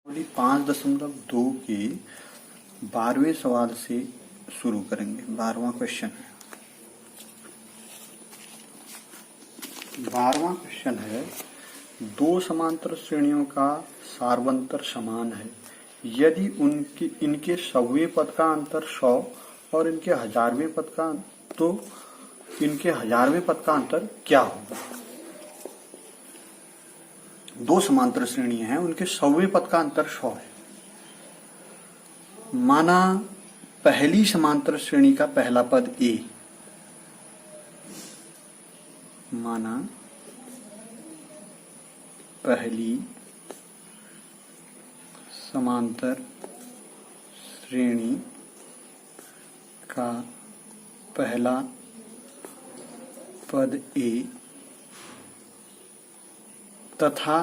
5.2 के 12वें सवाल से शुरू करेंगे। 12वां क्वेश्चन है। 12वां क्वेश्चन है, दो समांतर श्रेणियों का सार्वंतर समान है यदि इनके 100वें पद का अंतर 100 और इनके 1000वें पद का, तो इनके 1000वें पद का अंतर क्या होगा। दो समांतर श्रेणियां हैं, उनके 100वें पद का अंतर 100 है। माना पहली समांतर श्रेणी का पहला पद a, माना पहली समांतर श्रेणी का पहला पद a तथा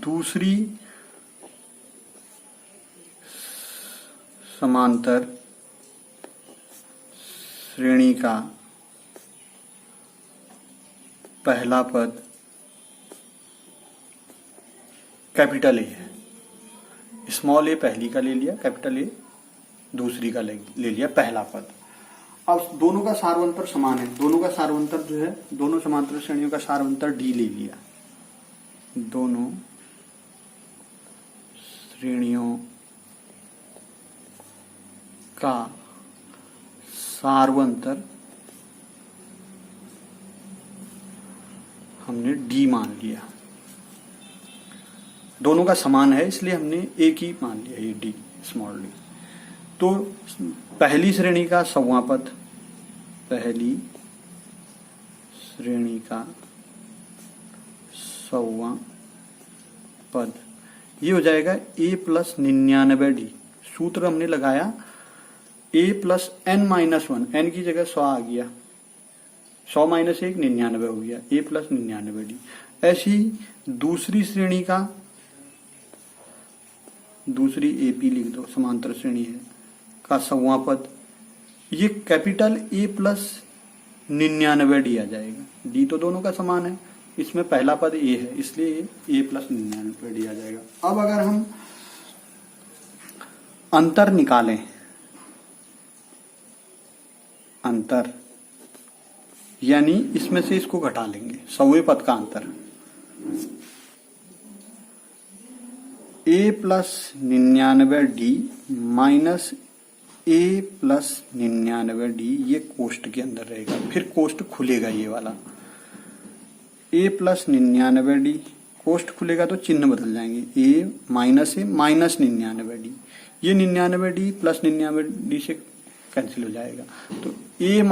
दूसरी समांतर श्रेणी का पहला पद कैपिटल ए है। स्मॉल ए पहली का ले लिया, कैपिटल ए दूसरी का ले लिया पहला पद। अब दोनों का सार्वंतर समान है, दोनों का सार्वंतर जो है, दोनों समांतर श्रेणियों का सार्वंतर डी ले लिया। दोनों श्रेणियों का सार्वंतर हमने डी मान लिया। दोनों का समान है इसलिए हमने एक ही मान लिया, ये डी स्मॉल डी। तो पहली श्रेणी का 100वां पद, पहली श्रेणी का 100वां पद, ये हो जाएगा a + 99d। सूत्र हमने लगाया a + n-1, n की जगह 100 आ गया, 100 - 1 99 हो गया, a + 99d। ऐसी दूसरी श्रेणी का, दूसरी AP लिख दो, समांतर श्रेणी है का 100वां पद, ये कैपिटल A + 99d आ जाएगा। d तो दोनों का समान है, इसमें पहला पद a है इसलिए a + 99d आ जाएगा। अब अगर हम अंतर निकालें, अंतर यानी इसमें से इसको घटा लेंगे, 100वें पद का अंतर, a + 99d minus a + 99d, ये कोष्ठ के अंदर रहेगा। फिर कोष्ठ खुलेगा ये वाला, a + 99d, कोष्ठ खुलेगा तो चिन्ह बदल जाएंगे, a - 99d, ये 99d + 99d से कैंसिल हो जाएगा, तो a -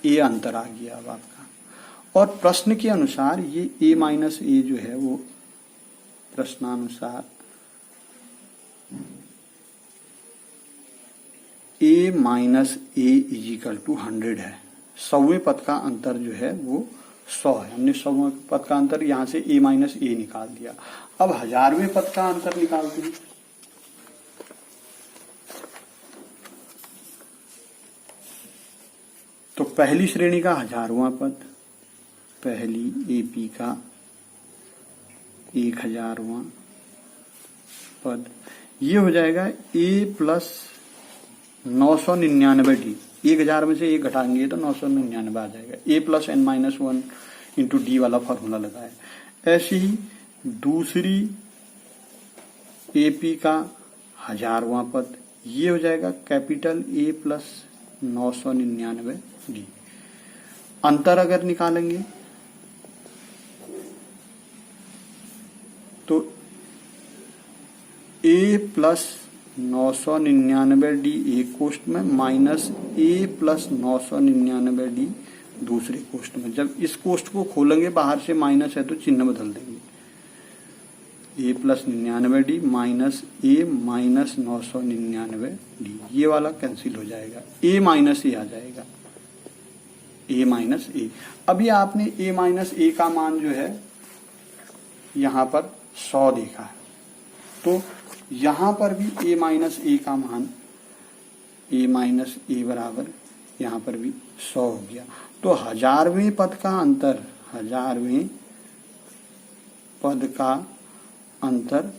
a अंतर आ गया अब आपका। और प्रश्न के अनुसार ये a - a जो है वो प्रश्नानुसार a - a = 100 है। 100वें पद का अंतर जो है वो 100 है। हमने 100वें पद का अंतर यहां से a - a निकाल दिया। अब 1000वें पद का अंतर निकालते हैं। तो पहली श्रेणी का 1000वां पद, पहली AP का 1000वां पद, ये हो जाएगा a + 999d। 1000 में से 1 घटाएंगे तो 999 आ जाएगा। a + n-1 × d वाला फॉर्मूला लगाए। ऐसे ही दूसरी AP का 1000वां पद, ये हो जाएगा कैपिटल A + 999d। अंतर अगर निकालेंगे तो a + 999d एक कोष्ठ में माइनस a + 999d दूसरे कोष्ठ में। जब इस कोष्ठ को खोलेंगे, बाहर से माइनस है तो चिन्ह बदल देंगे, a + 99d minus a - 999d, ये वाला कैंसिल हो जाएगा, a - a आ जाएगा, a - a। अभी आपने a - a का मान जो है यहां पर 100 देखा है, तो यहां पर भी a - a का मान, a - a बराबर यहां पर भी 100 हो गया। तो 1000वें पद का अंतर, 1000वें पद का अंतर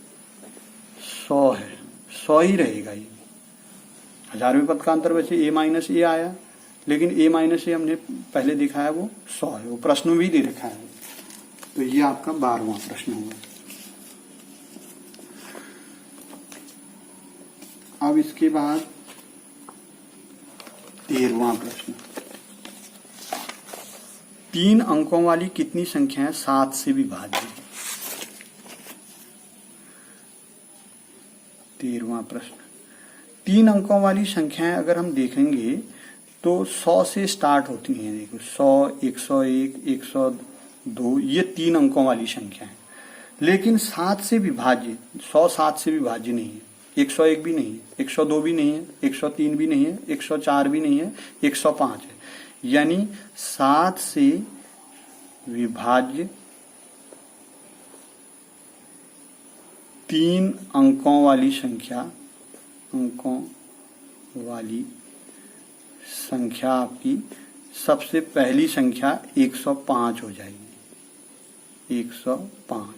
100 है, 100 ही रहेगा। ये 1000वें पद का अंतर वैसे a माइनस ए आया, लेकिन a माइनस ए हमने पहले देखा है वो 100 है, वो प्रश्न में भी दे रखा है। तो ये आपका 12वां प्रश्न होगा। अब इसके बाद 13वां प्रश्न, 3 अंकों वाली कितनी संख्याएं 7 से विभाज्य? 13वां प्रश्न, 3 अंकों वाली संख्याएं अगर हम देखेंगे तो 100 से स्टार्ट होती हैं। देखो 100, 101, 102, ये 3 अंकों वाली संख्या है। लेकिन 7 से विभाज्य, 100 7 से विभाज्य नहीं है, 101 भी नहीं है, 102 भी नहीं है, 103 भी नहीं है, 104 भी नहीं है, 105 है। यानी 7 से विभाज्य 3 अंकों वाली संख्या आपकी सबसे पहली संख्या 105 हो जाएगी, 105।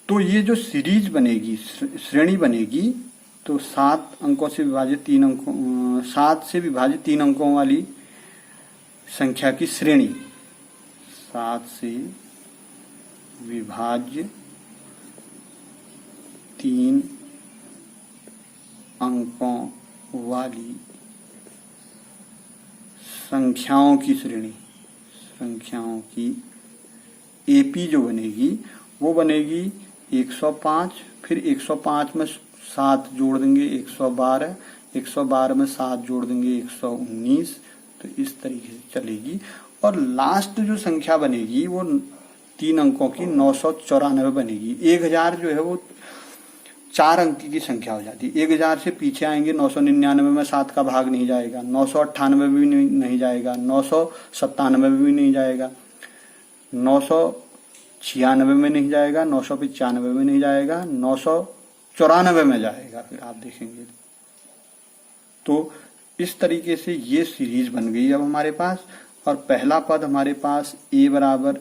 तो ये जो सीरीज बनेगी, श्रेणी बनेगी, तो 7 अंकों से विभाजित 3 अंकों, 7 से विभाजित 3 अंकों वाली संख्या की श्रेणी, 7 से विभाज्य 3 अंकों वाली संख्याओं की श्रेणी, संख्याओं की एपी जो बनेगी वो बनेगी 105, फिर 105 में 7 जोड़ देंगे 112, 112 में 7 जोड़ देंगे 119। तो इस तरीके से चलेगी। और लास्ट जो संख्या बनेगी वो 3 अंकों की 994 बनेगी। 1000 जो है वो 4 अंक की संख्या हो जाती है। 1000 से पीछे आएंगे 999 में 7 का भाग नहीं जाएगा, 998 भी नहीं जाएगा, 997 में भी नहीं जाएगा, 996 में नहीं जाएगा, 995 में नहीं जाएगा, 994 में जाएगा। फिर आप देखेंगे तो इस तरीके से ये सीरीज बन गई अब हमारे पास। और पहला पद हमारे पास a बराबर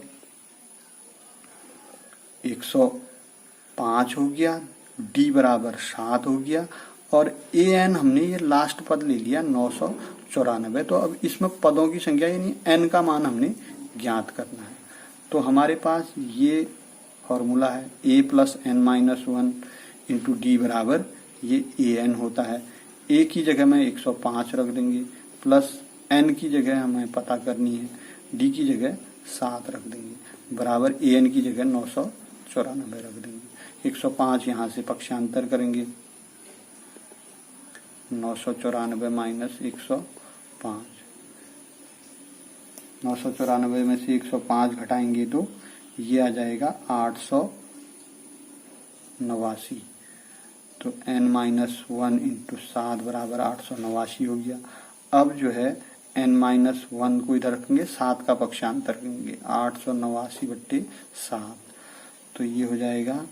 105 हो गया, d बराबर 7 हो गया, और an हमने ये लास्ट पद ले लिया 994। तो अब इसमें पदों की संख्या यानी n का मान हमने ज्ञात करना है। तो हमारे पास ये फॉर्मूला है a plus n minus 1 into d बराबर ये an होता है। a की जगह में 105 रख देंगे, प्लस n की जगह हमें पता करनी है, d की जगह 7 रख देंगे, बराबर an की जगह 994 रख देंगे। 105 यहाँ से पक्षांतर करेंगे, 994 माइनस 105, 994 में से 105 घटाएंगे तो ये आ जाएगा 889। तो n माइनस 1 इंटू 7 बराबर 889 हो गया। अब जो है n माइनस 1 को इधर रखेंगे, 7 का पक्षांतर करेंगे, 889 बट्टे 7। तो ये हो जाएगा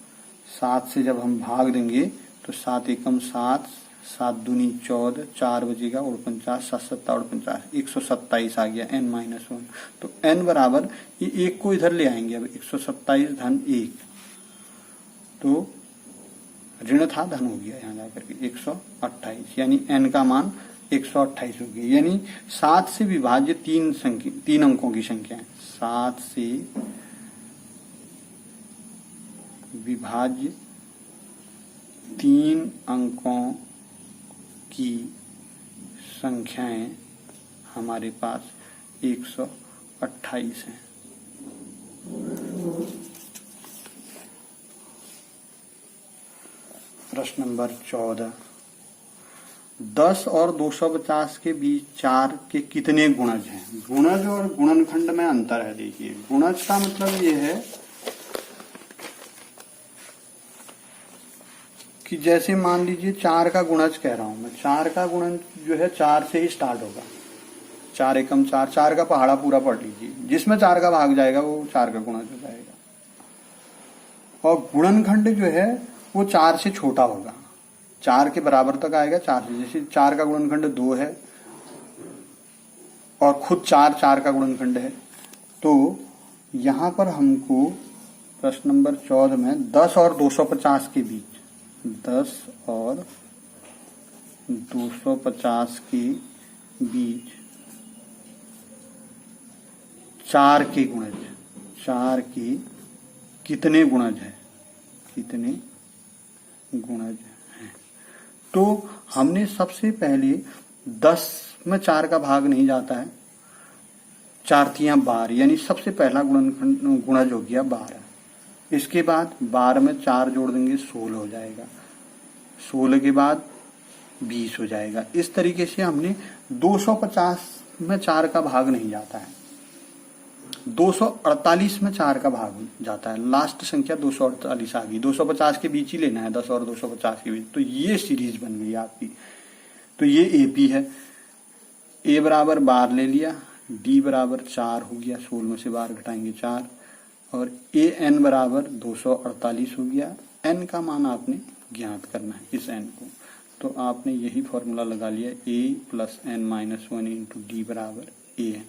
7 से जब हम भाग देंगे तो 7 एकम 7, 7 दूनी 14, 4 बजेगा 49, 7 सत्ता 49, 127 आ गया n माइनस 1। तो n बराबर ये 1 को इधर ले आएंगे, अब 127 धन 1, तो ऋण था धन हो गया यहाँ जाकर के 128, यानी n का मान 128 हो गया। यानी 7 से विभाज्य 3 अंकों की संख्या है, 7 से विभाज्य 3 अंकों की संख्याएं हमारे पास 128 हैं। प्रश्न नंबर 14, 10 और 250 के बीच 4 के कितने गुणज हैं? गुणज और गुणनखंड में अंतर है। देखिए, गुणज का मतलब ये है कि जैसे मान लीजिए 4 का गुणज कह रहा हूं मैं, 4 का गुणन जो है 4 से ही स्टार्ट होगा, 4 एकम 4, 4 का पहाड़ा पूरा पढ़ लीजिए, जिसमें 4 का भाग जाएगा वो 4 का गुणज हो जाएगा। और गुणनखंड जो है वो 4 से छोटा होगा, 4 के बराबर तक आएगा 4 से। जैसे 4 का गुणनखंड 2 है और खुद 4 का गुणनखंड है, तो यहां पर हमको प्रश्न नंबर 14 में 10 और 250 के बीच, 10 और 250 के बीच 4 के गुणज, 4 के कितने गुणज है, कितने गुणज हैं। तो हमने सबसे पहले 10 में 4 का भाग नहीं जाता है, 4 तियां 12, यानी सबसे पहला गुणज हो गया 12। इसके बाद 12 में 4 जोड़ देंगे 16 हो जाएगा, 16 के बाद 20 हो जाएगा। इस तरीके से हमने 250 में 4 का भाग नहीं जाता है, 248 में 4 का भाग जाता है। लास्ट संख्या 248 आ गई, 250 के बीच ही लेना है, 10 और 250 के बीच। तो ये सीरीज बन गई आपकी। तो ये एपी है, ए बराबर 12 ले लिया, डी बराबर 4 हो गया, 16 में से 12 घटाएंगे 4, और ए एन बराबर 248 हो गया। एन का मान आपने ज्ञात करना है, इस एन को। तो आपने यही फॉर्मूला लगा लिया, a plus n minus 1 into d बराबर ए एन।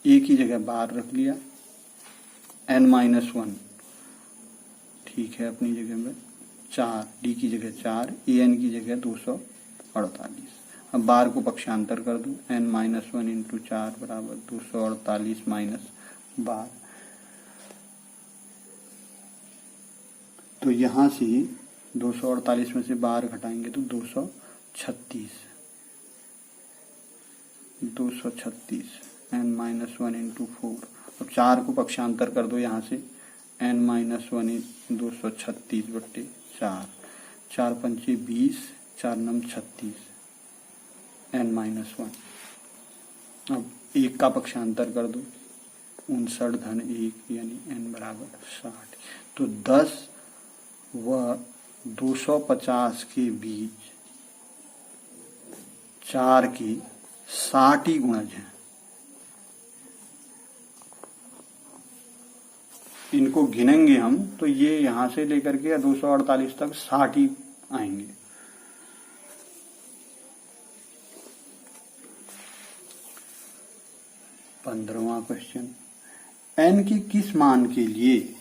ए की जगह 12 रख लिया, एन माइनस 1 ठीक है अपनी जगह में 4, डी की जगह 4, ए एन की जगह 248। अब 12 को पक्षांतर कर दो, एन माइनस 1 इंटू 4 बराबर 248 माइनस 12। तो यहां से 248 में से 12 घटाएंगे तो 236 एन माइनस 1 इंटू 4। अब 4 को पक्षांतर कर दो यहां से, एन माइनस 1 236 बट्टे 4, 4 पंचे 20, 4 नम 36, एन माइनस 1। अब 1 का पक्षांतर कर दो, 59 धन 1 यानी एन बराबर 60। तो 10 व 250 के बीच 4 के 60 ही गुणज हैं। इनको गिनेंगे हम तो ये यहां से लेकर के 248 तक 60 ही आएंगे। पंद्रहवां क्वेश्चन, एन के किस मान के लिए,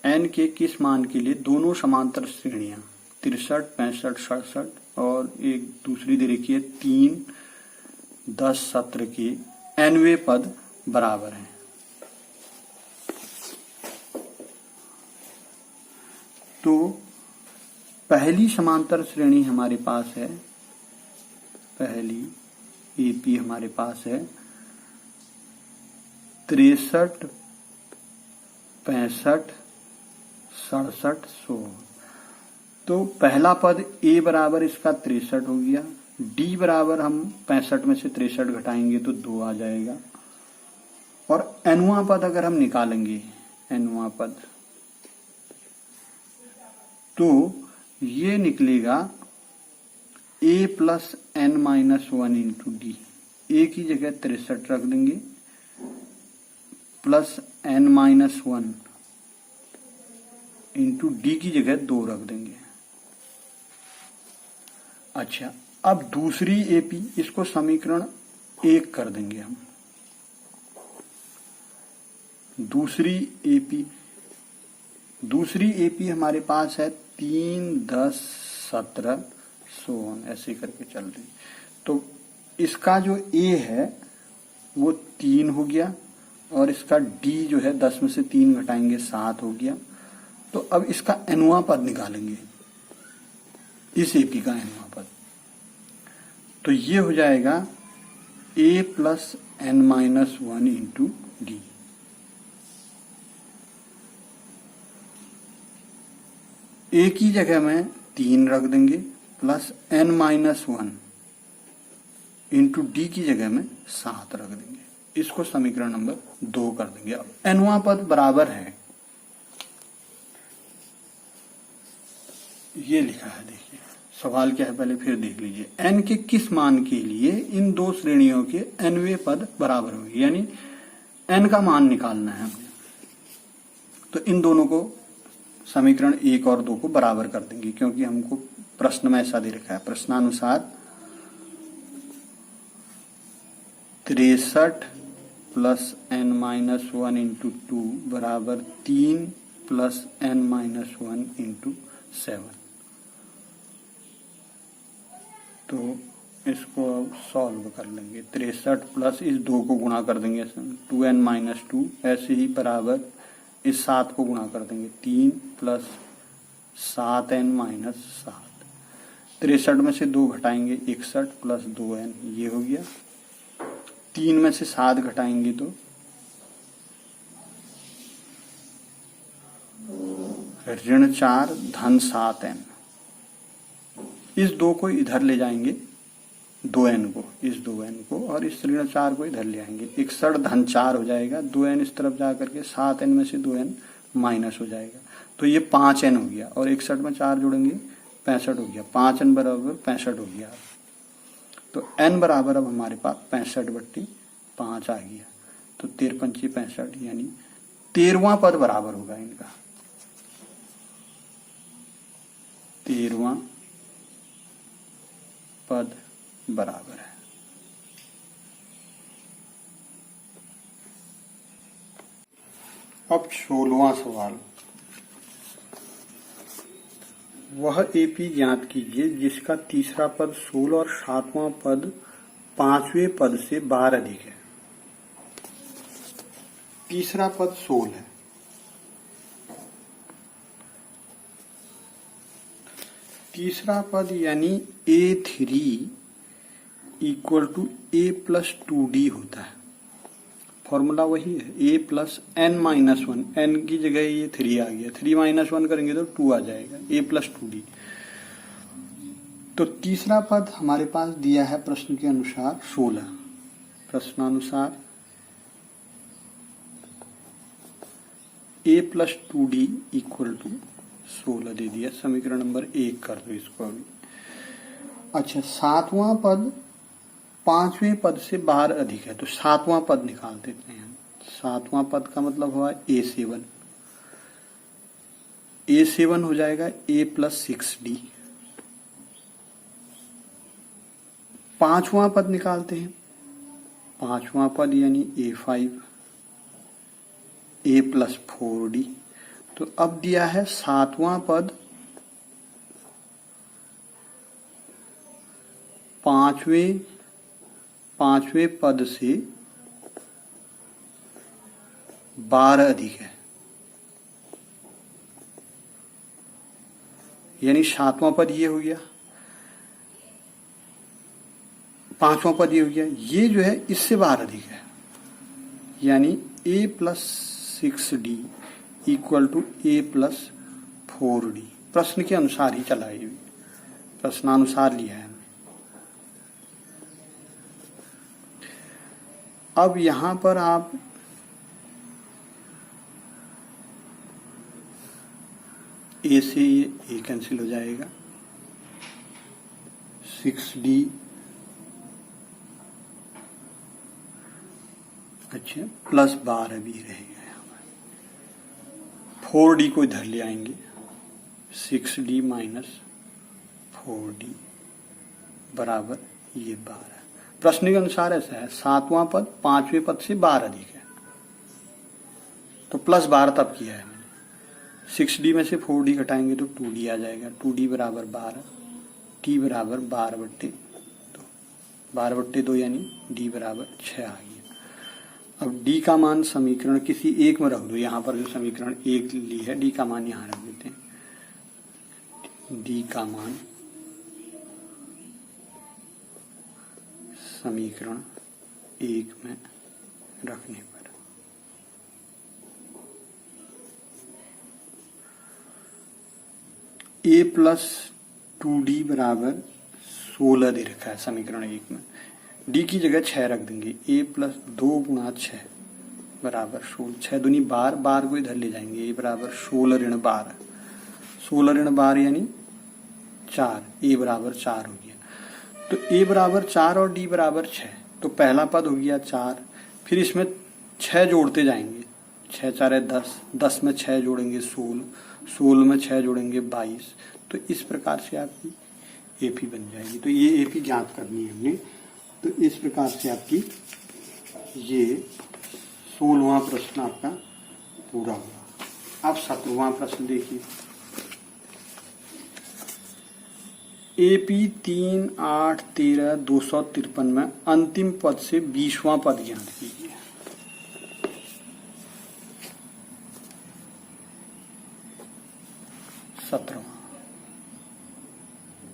एन के किस मान के लिए दोनों समांतर श्रेणियां 63, 65, 67 और एक दूसरी दे रखी है 3, 10, 17 के nवें पद बराबर हैं। तो पहली समांतर श्रेणी हमारे पास है, पहली एपी हमारे पास है 63, 65, 67, 100। तो पहला पद ए बराबर इसका 63 हो गया, डी बराबर हम 65 में से 63 घटाएंगे तो 2 आ जाएगा, और एनवां पद अगर हम निकालेंगे, एनवां पद, तो ये निकलेगा a plus n minus 1 into d. A की जगह 63 रख देंगे, plus n minus 1 into d की जगह 2 रख देंगे। अच्छा, अब दूसरी एपी, इसको समीकरण 1 कर देंगे हम। दूसरी एपी हमारे पास है 3, 10, 17, 16 ऐसे करके चल रही। तो इसका जो ए है वो 3 हो गया, और इसका डी जो है 10 में से 3 घटाएंगे 7 हो गया। तो अब इसका एनवां पद निकालेंगे, इस एपी का एनवां पद। तो ये हो जाएगा a plus n minus 1 into d. A की जगह में 3 रख देंगे, plus n minus 1 into d की जगह में 7 रख देंगे। इसको समीकरण नंबर 2 कर देंगे। अब एनवां पद बराबर है, ये लिखा है, देखिए सवाल क्या है पहले फिर देख लीजिए। एन के किस मान के लिए इन दो श्रेणियों के एनवें पद बराबर होंगे, यानी एन का मान निकालना है हमें। तो इन दोनों को समीकरण 1 और 2 को बराबर कर देंगे, क्योंकि हमको प्रश्न में ऐसा दे रखा है। प्रश्नानुसार 63, plus n minus one into two बराबर 3 plus n minus one into 7। तो इसको अब सॉल्व कर लेंगे। 63 प्लस इस 2 को गुणा कर देंगे 2n माइनस 2, ऐसे ही बराबर इस 7 को गुणा कर देंगे 3 प्लस 7n माइनस 7। 63 में से 2 घटाएंगे 61 प्लस 2n, ये हो गया। 3 में से 7 घटाएंगे तो ऋण 4 धन 7n। इस 2 को इधर ले जाएंगे 2n को, इस 2n को, और इस ऋण 4 को इधर ले आएंगे। 61 धन 4 हो जाएगा, 2n इस तरफ जा करके 7n में से 2n माइनस हो जाएगा, तो ये 5n हो गया। और 61 में 4 जोड़ेंगे 65 हो गया। 5n बराबर 65 हो गया। तो n बराबर अब हमारे पास 65/5 आ गया। तो 13 पंची 65, यानी 13वां पद बराबर होगा इनका। 13वां पद बराबर है। अब 16वां सवाल, वह एपी ज्ञात कीजिए जिसका तीसरा पद 16 और 7वां पद 5वें पद से 12 अधिक है। तीसरा पद 16 है, तीसरा पद यानी A3 equal to A plus 2D होता है। फॉर्मूला वही है, A plus n minus 1, n की जगह ये 3 आ गया, 3 माइनस 1 करेंगे तो 2 आ जाएगा, A प्लस 2D। तो तीसरा पद हमारे पास दिया है प्रश्न के अनुसार 16। प्रश्नानुसार A plus 2D equal to 16 दे दिया। समीकरण नंबर 1 कर दो इसको अभी। अच्छा, 7वां पद 5वें पद से 12 अधिक है, तो 7वां पद निकाल देते हैं। 7वां पद का मतलब हुआ A7। A7 हो जाएगा A प्लस 6D। 5वां पद निकालते हैं। 5वां पद यानी A5, A प्लस 4D। तो अब दिया है 7वां पद 5वें पद से 12 अधिक है, यानी 7वां पद ये हो गया, 5वां पद ये हो गया। ये जो है इससे 12 अधिक है, यानी A plus 6D equal to A plus 4D। प्रश्न के अनुसार ही चला, ये प्रश्नानुसार लिया है। अब यहां पर आप A से ये A कैंसिल हो जाएगा, 6D, अच्छा, प्लस 12 भी रहेगा। यहाँ पर 4D को इधर ले आएंगे, 6D माइनस 4D बराबर ये 12। प्रश्न के अनुसार ऐसा है, 7वां पद 5वें पद से 12 अधिक है, तो प्लस 12 तब किया है मैंने। 6D में से 4D घटाएंगे तो 2D आ जाएगा, 2D बराबर 12, D बराबर 12/2, 12/2 यानी D बराबर 6 आ गया। अब D का मान समीकरण किसी एक में रख दो, यहाँ पर जो समीकरण 1 ली है D का मान यहाँ रख देते हैं। D का मान समीकरण 1 में रखने पर A प्लस 2D बराबर 16 दे रखा है समीकरण 1 में। D की जगह 6 रख देंगे, A प्लस 2 गुणा 6 बराबर 16, 6 दूनी 12, 12 को इधर ले जाएंगे, A बराबर 16 ऋण 12, 16 ऋण 12 यानी 4, A बराबर 4 हो गया। तो A बराबर 4 और D बराबर 6, तो पहला पद हो गया 4, फिर इसमें 6 जोड़ते जाएंगे, 6 4 है 10, 10 में 6 जोड़ेंगे 16, 16 में 6 जोड़ेंगे 22। तो इस प्रकार से आपकी एपी बन जाएगी। तो ये एपी ज्ञात करनी है हमने। तो इस प्रकार से आपकी ये 16वां प्रश्न आपका पूरा हुआ। अब 17वां प्रश्न देखिए। एपी 3, 8, 13, 253 में अंतिम पद से 20वां पद ज्ञात कीजिए।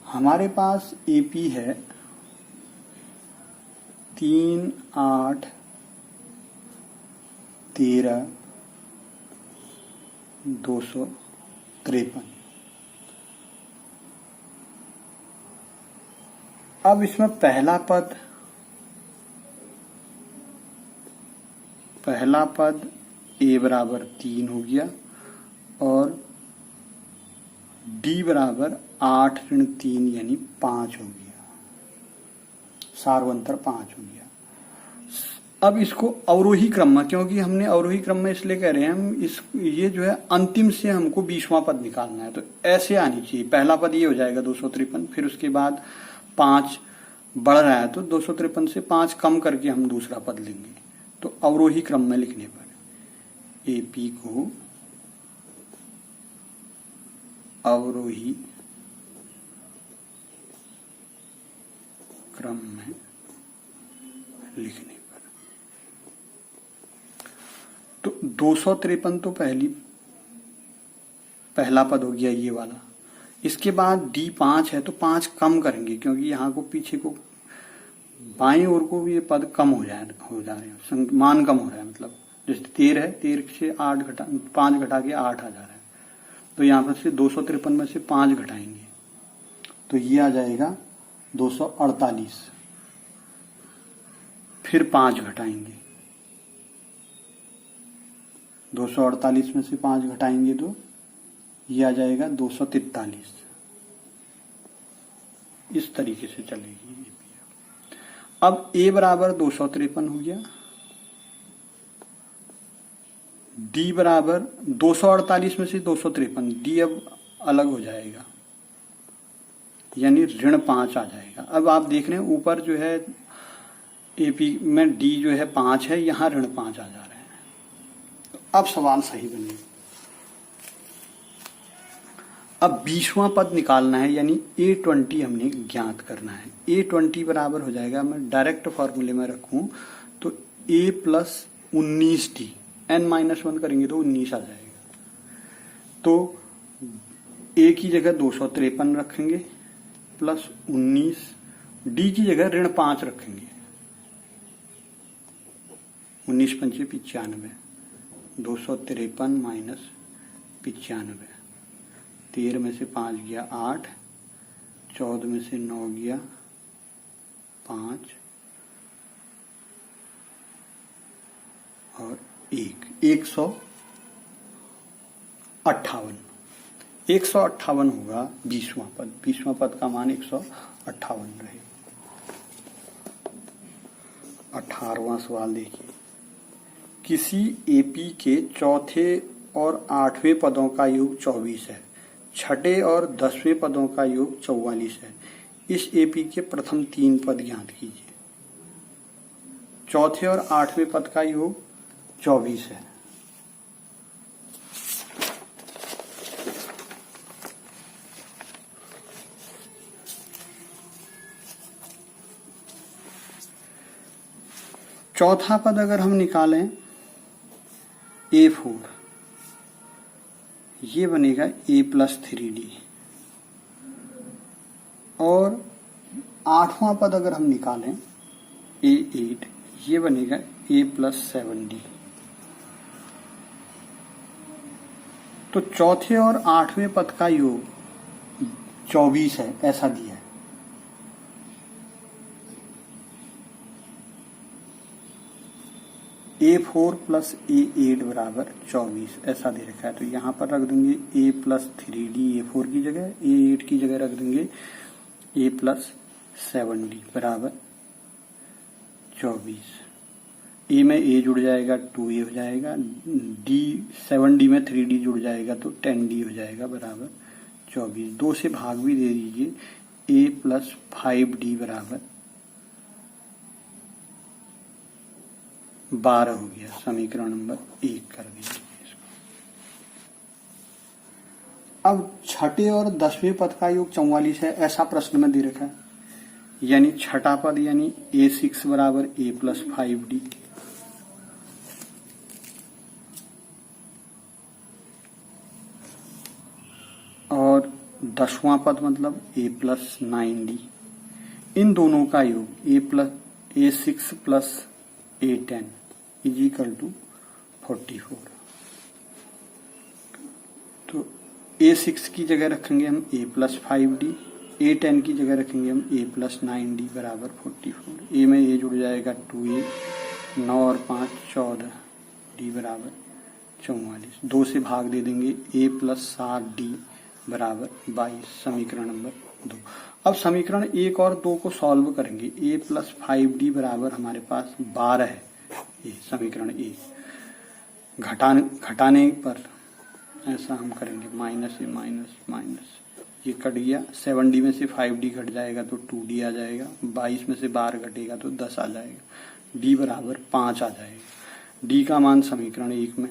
हमारे पास एपी है 3, 8, 13, 253। अब इसमें पहला पद ए बराबर 3 हो गया और डी बराबर 8 ऋण 3 यानी 5 हो गया, सार्वंतर 5 हो गया। अब इसको अवरोही क्रम में, क्योंकि हमने अवरोही क्रम में इसलिए कह रहे हैं हम ये जो है अंतिम से हमको 20वां पद निकालना है, तो ऐसे आनी चाहिए। पहला पद ये हो जाएगा 253, फिर उसके बाद 5 बढ़ रहा है तो 253 से 5 कम करके हम दूसरा पद लेंगे। तो अवरोही क्रम में लिखने पर एपी को अवरोही क्रम में लिखने पर तो 253 तो पहला पद हो गया ये वाला। इसके बाद डी 5 है तो 5 कम करेंगे, क्योंकि यहाँ को पीछे को बाएं ओर को भी ये पद कम हो जा रहे हैं, मान कम हो रहा है। मतलब जैसे 13 है, 13 से 5 घटा के 8 आ जा रहा है, तो यहाँ पर से 253 में से 5 घटाएंगे तो ये आ जाएगा 248, फिर 5 घटाएंगे, 248 में से 5 घटाएंगे तो ये आ जाएगा 243। इस तरीके से चलेगी। अब ए बराबर 253 हो गया, डी बराबर 248 में से 253, डी अब अलग हो जाएगा यानी ऋण 5 आ जाएगा। अब आप देख रहे हैं ऊपर जो है एपी में डी जो है 5 है, यहां ऋण 5 आ जा रहे हैं। तो अब सवाल सही बनेगा। अब 20वां पद निकालना है, यानी A20 हमने ज्ञात करना है। A20 बराबर हो जाएगा, मैं डायरेक्ट फॉर्मूले में रखूं तो A प्लस 19D, n-1 करेंगे तो 19 आ जाएगा। तो A की जगह 253 रखेंगे प्लस 19, D की जगह ऋण 5 रखेंगे, 19 पंचे 95, 253 माइनस 95, 13 में से 5 गया 8, 14 में से 9 गया 5 और 158 होगा 20वां पद। 20वां पद का मान 158 रहे। 18वां सवाल देखिए। किसी एपी के चौथे और 8वें पदों का योग 24 है, छठे और 10वें पदों का योग 44 है। इस एपी के प्रथम 3 पद ज्ञात कीजिए। चौथे और 8वें पद का योग 24 है। चौथा पद अगर हम निकालें A4, ये बनेगा A प्लस 3D, और 8वां पद अगर हम निकालें A8, ये बनेगा A प्लस 7D। तो चौथे और 8वें पद का योग 24 है, ऐसा दिया है। A4 प्लस A8 बराबर 24 ऐसा दे रखा है। तो यहाँ पर रख देंगे A प्लस 3D A4 की जगह, A8 की जगह रख देंगे A प्लस 7D बराबर 24। A में A जुड़ जाएगा 2A हो जाएगा, D 7D में 3D जुड़ जाएगा तो 10D हो जाएगा बराबर 24। 2 से भाग भी दे दीजिए, A प्लस 5D बराबर 12 हो गया, समीकरण नंबर 1 कर दीजिए इसको। अब छठे और 10वें पद का योग 44 है, ऐसा प्रश्न में दे रखा है। यानी छठा पद यानी a6 बराबर a प्लस 5d, और 10वां पद मतलब a प्लस 9d। इन दोनों का योग a6 plus a10 is equal to 44। तो a6 की जगह रखेंगे हम a प्लस 5d, a10 की जगह रखेंगे हम a प्लस 9d बराबर 44। a में a जुड़ जाएगा 2a, 9 और 5 14, d बराबर 44। 2 से भाग दे देंगे, a प्लस 7d बराबर 22, समीकरण नंबर 2। अब समीकरण 1 और 2 को सॉल्व करेंगे। a प्लस 5d बराबर हमारे पास 12 है, ये समीकरण 1। घटाने पर ऐसा हम करेंगे, माइनस ए माइनस माइनस, ये कट गया। 7d में से 5d घट जाएगा तो 2d आ जाएगा। 22 में से 12 घटेगा तो 10 आ जाएगा। d बराबर 5 आ जाएगा। d का मान समीकरण 1 में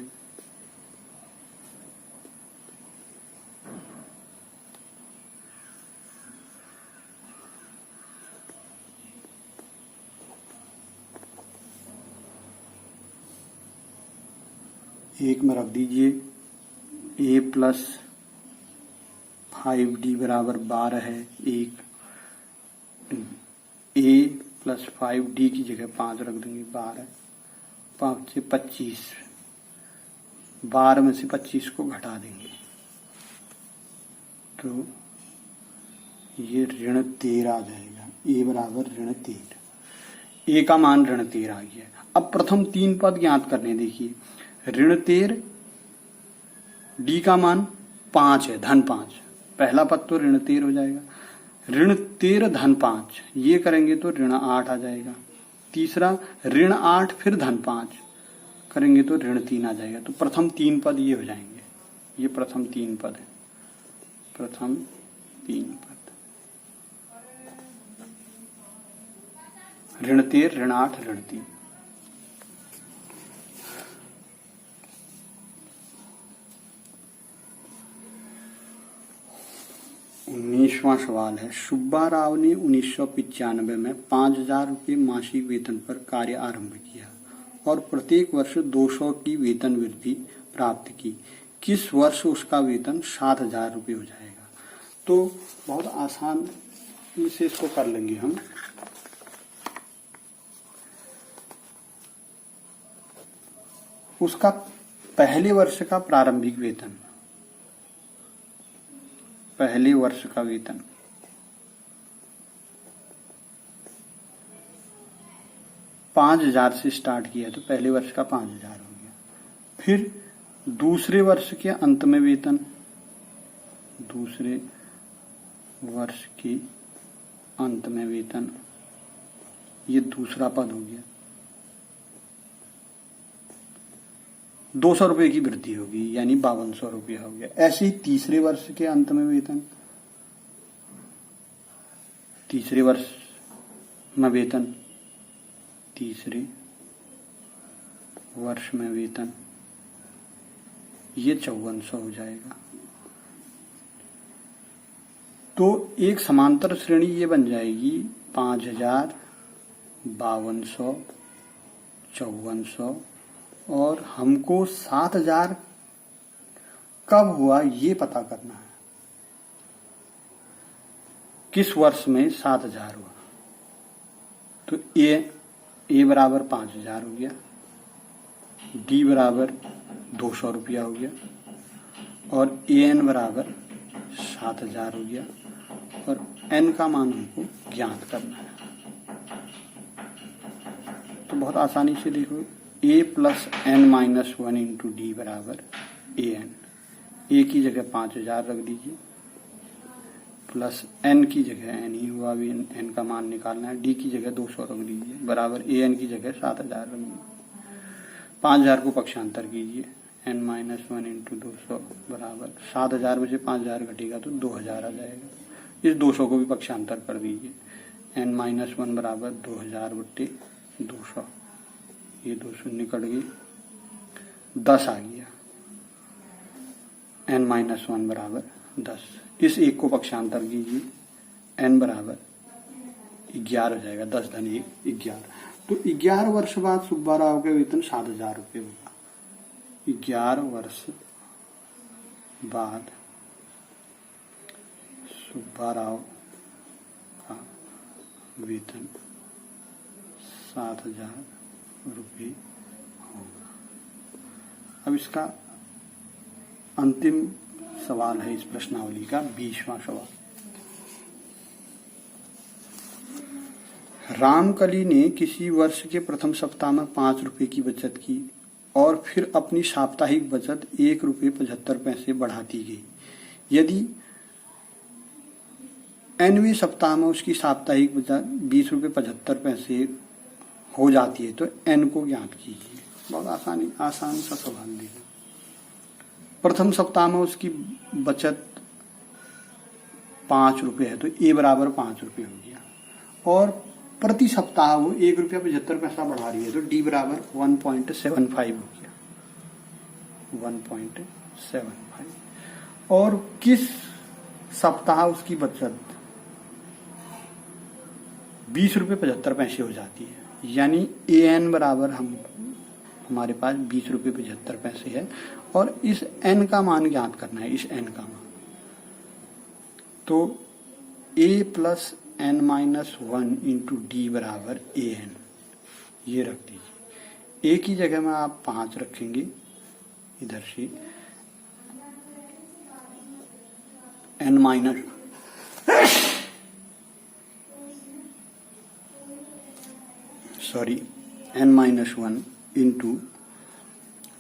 एक में रख दीजिए। a प्लस 5d बराबर 12 है, एक a प्लस 5d की जगह 5 रख देंगे, 12, 5 से 25, 12 में से 25 को घटा देंगे तो ये ऋण 13 आ जाएगा। a बराबर ऋण 13, a का मान ऋण 13 आ गया। अब प्रथम 3 पद ज्ञात करने, देखिए ऋण 13, d का मान 5 है, धन 5, पहला पद तो ऋण 13 हो जाएगा। ऋण 13 धन 5 ये करेंगे तो ऋण 8 आ जाएगा। तीसरा ऋण 8 फिर धन 5 करेंगे तो ऋण 3 आ जाएगा। तो प्रथम 3 पद ये हो जाएंगे, ये प्रथम 3 पद है, प्रथम 3 पद, ऋण 13 ऋण 8 ऋण 3। 19वां सवाल है, सुब्बा राव ने 1995 में 5,000 रुपये मासिक वेतन पर कार्य आरंभ किया और प्रत्येक वर्ष 200 की वेतन वृद्धि प्राप्त की। किस वर्ष उसका वेतन 7,000 रुपये हो जाएगा? तो बहुत आसान से इसको कर लेंगे हम। उसका पहले वर्ष का प्रारंभिक वेतन, पहले वर्ष का वेतन 5,000 से स्टार्ट किया तो पहले वर्ष का 5,000 हो गया। फिर दूसरे वर्ष के अंत में वेतन, दूसरे वर्ष के अंत में वेतन, ये दूसरा पद हो गया। 200 रुपये की वृद्धि होगी यानी 5200 रुपया हो गया। ऐसे ही तीसरे वर्ष के अंत में वेतन, तीसरे वर्ष में वेतन, तीसरे वर्ष में वेतन, ये 5400 हो जाएगा। तो एक समांतर श्रेणी ये बन जाएगी 5,000, 5200, 5400, और हमको 7,000 कब हुआ ये पता करना है। किस वर्ष में 7,000 हुआ? तो ए बराबर 5,000 हो गया, डी बराबर 200 रुपया हो गया, और ए एन बराबर 7,000 हो गया, और एन का मान हमको ज्ञात करना है। तो बहुत आसानी से देखो, a plus n minus 1 into d बराबर ए एन। ए की जगह 5,000 रख दीजिए, प्लस एन की जगह एन ही हुआ, अभी एन का मान निकालना है। डी की जगह 200 रख दीजिए, बराबर ए एन की जगह 7,000 रख दीजिए। 5,000 को पक्षांतर कीजिए, एन माइनस 1 इंटू 200 बराबर 7,000 में से 5,000 घटेगा तो 2,000 आ जाएगा। इस 200 को भी पक्षांतर कर दीजिए, एन माइनस 1 बराबर 2,000 बट्टे 200, ये 2 शून्य कट गए, 10 आ गया। n-1 बराबर 10। इस एक को पक्षांतर कीजिए, n बराबर 11 हो जाएगा। 10 धन 1 11। तो 11 वर्ष बाद सुब्बा राव का वेतन 7,000 रुपये होगा। 11 वर्ष बाद सुब्बा राव का वेतन 7,000 रुपये होगा। अब इसका अंतिम सवाल है इस प्रश्नावली का 20वां सवाल। रामकली ने किसी वर्ष के प्रथम सप्ताह में 5 रुपये की बचत की और फिर अपनी साप्ताहिक बचत 1 रुपये 75 पैसे बढ़ाती गई। यदि nवें सप्ताह में उसकी साप्ताहिक बचत 20 रुपये 75 पैसे हो जाती है तो n को ज्ञात कीजिए। बहुत आसान सा सवाल दिया। प्रथम सप्ताह में उसकी बचत 5 रुपये है तो a बराबर 5 रुपये हो गया, और प्रति सप्ताह वो 1 रुपया 75 पैसा बढ़ा रही है तो d बराबर 1.75 हो गया। 1.75। और किस सप्ताह उसकी बचत 20 रुपये 75 पैसे हो जाती है, यानी an बराबर हमारे पास 20 रुपये 75 पैसे है और इस n का मान ज्ञात करना है। इस n का मान तो a plus n-1 into d बराबर an, ये रख दीजिए। a की जगह में आप 5 रखेंगे, इधर से n-1 इंटू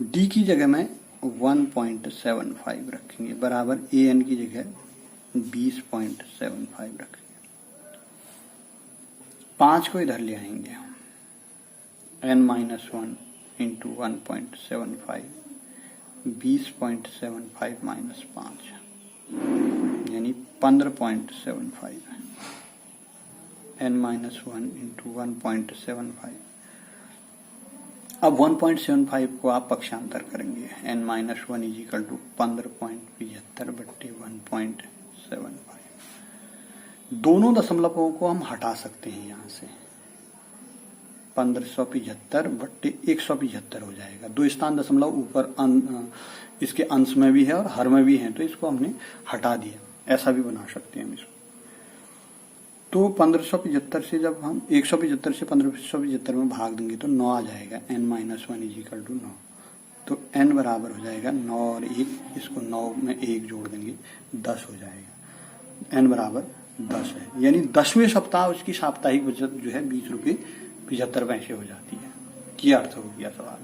डी की जगह में 1.75 रखेंगे बराबर an की जगह 20.75 रखेंगे। 5 को इधर ले आएंगे, n-1 इंटू 1.75 20.75 माइनस 5 यानी 15.75 n-1 इंटू 1.75। अब 1.75 को आप पक्षांतर करेंगे, n-1 इज इक्वल टू 15.75 बट्टे 1.75। दोनों दशमलवों को हम हटा सकते हैं यहाँ से, 1575 बट्टे 175 हो जाएगा। 2 स्थान दशमलव ऊपर इसके अंश में भी है और हर में भी है तो इसको हमने हटा दिया, ऐसा भी बना सकते हैं हम इसको। तो 1575 से जब हम 175 से 1575 में भाग देंगे तो 9 आ जाएगा, n-1 इज इक्वल टू 9। तो n बराबर हो जाएगा 9 और 1, इसको 9 में 1 जोड़ देंगे 10 हो जाएगा। n बराबर 10 है, यानी 10वें सप्ताह उसकी साप्ताहिक बचत जो है 20 रुपये 75 पैसे हो जाती है। क्या अर्थ हो गया सवाल।